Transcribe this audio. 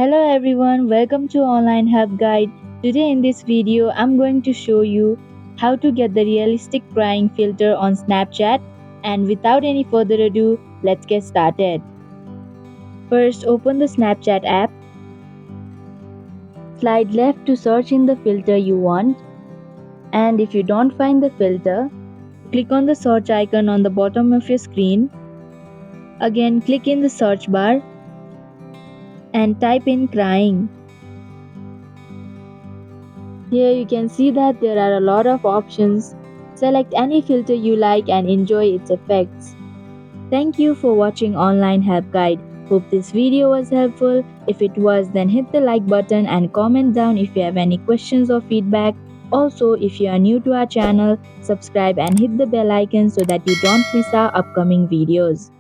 Hello everyone, welcome to Online Help Guide. Today in this video, I'm going to show you how to get the realistic crying filter on Snapchat. And without any further ado, let's get started. First, open the Snapchat app. Slide left to search in the filter you want. And if you don't find the filter, click on the search icon on the bottom of your screen. Again, click in the search bar and type in crying. Here you can see that there are a lot of options. Select any filter you like and enjoy its effects. Thank you for watching Online Help Guide. Hope this video was helpful. If it was, then hit the like button and comment down if you have any questions or feedback. Also, if you are new to our channel, subscribe and hit the bell icon so that you don't miss our upcoming videos.